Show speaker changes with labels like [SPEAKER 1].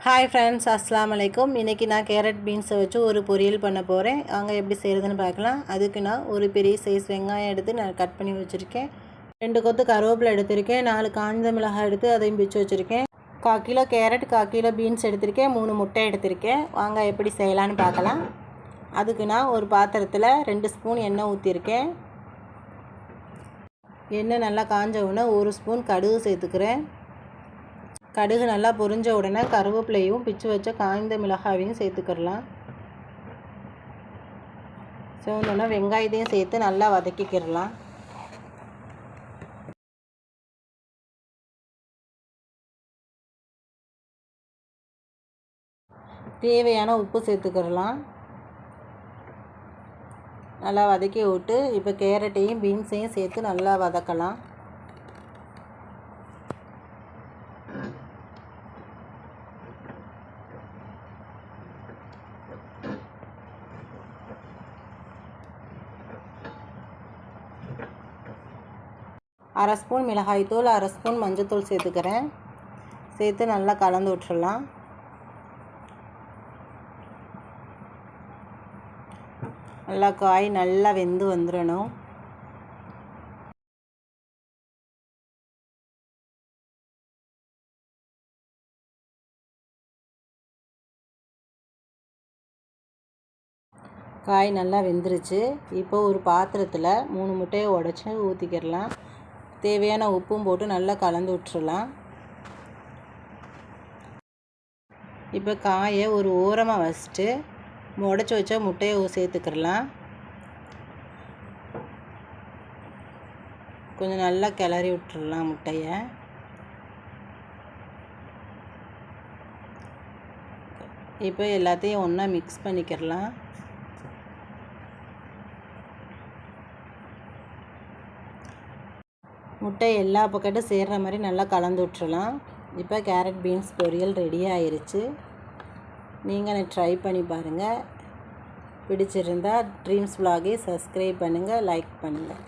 [SPEAKER 1] Hi friends, அஸ்ஸலாமு அலைக்கும். இன்றைக்கி நான் கேரட் பீன்ஸை வச்சு ஒரு பொரியல் பண்ண போகிறேன். அங்கே எப்படி செய்கிறதுன்னு பார்க்கலாம். அதுக்கு நான் ஒரு பெரிய சைஸ் வெங்காயம் எடுத்து நான் கட் பண்ணி வச்சுருக்கேன். 2 கொத்து கருவேப்பிலை எடுத்திருக்கேன். 4 காஞ்ச மிளகாய் எடுத்து அதையும் பிச்சு வச்சுருக்கேன். 1/4 கிலோ கேரட், 1/4 கிலோ பீன்ஸ் எடுத்திருக்கேன். 3 முட்டை எடுத்திருக்கேன். வாங்க எப்படி செய்யலான்னு பார்க்கலாம். அதுக்கு நான் ஒரு பாத்திரத்தில் 2 ஸ்பூன் எண்ணெய் ஊற்றிருக்கேன். எண்ணெய் நல்லா காஞ்ச உடனே 1 ஸ்பூன் கடுகு சேர்த்துக்கிறேன். கடுகு நல்லா பொரிஞ்ச உடனே கருவேப்பிலையும் பிச்சு வச்ச காய்ந்த மிளகாயையும் சேர்த்துக்கிடலாம். சிவந்தோன்னா வெங்காயத்தையும் சேர்த்து நல்லா வதக்கிக்கிடலாம். தேவையான உப்பு சேர்த்துக்கிடலாம். நல்லா வதக்கி விட்டு இப்போ கேரட்டையும் பீன்ஸையும் சேர்த்து நல்லா வதக்கலாம். அரை ஸ்பூன் மிளகாய்த்தூள், அரை ஸ்பூன் மஞ்சள்தூள் சேர்த்துக்கிறேன். சேர்த்து நல்லா கலந்து விட்டுறலாம். நல்லா காய் நல்லா வெந்து வந்துடணும். காய் நல்லா வெந்துருச்சு. இப்போ ஒரு பாத்திரத்தில் 3 முட்டையை உடச்சி ஊற்றிக்கிடலாம். தேவையான உப்பும் போட்டு நல்லா கலந்து விட்டுறலாம். இப்போ காயை ஒரு ஓரமாக வச்சுட்டு உடச்சி வச்ச முட்டையை சேர்த்துக்கிடலாம். கொஞ்சம் நல்லா கிளறி விட்டுறலாம் முட்டையை. இப்போ எல்லாத்தையும் ஒன்றா மிக்ஸ் பண்ணிக்கிடலாம். முட்டை எல்லா பக்கட்டும் சேர்கிற மாதிரி நல்லா கலந்து விட்டுறலாம். இப்போ கேரட் பீன்ஸ் பொரியல் ரெடி ஆயிருச்சு. நீங்கள் ட்ரை பண்ணி பாருங்கள். பிடிச்சிருந்தால் ட்ரீம்ஸ் vlog-ஐ சப்ஸ்கிரைப் பண்ணுங்கள், லைக் பண்ணுங்கள்.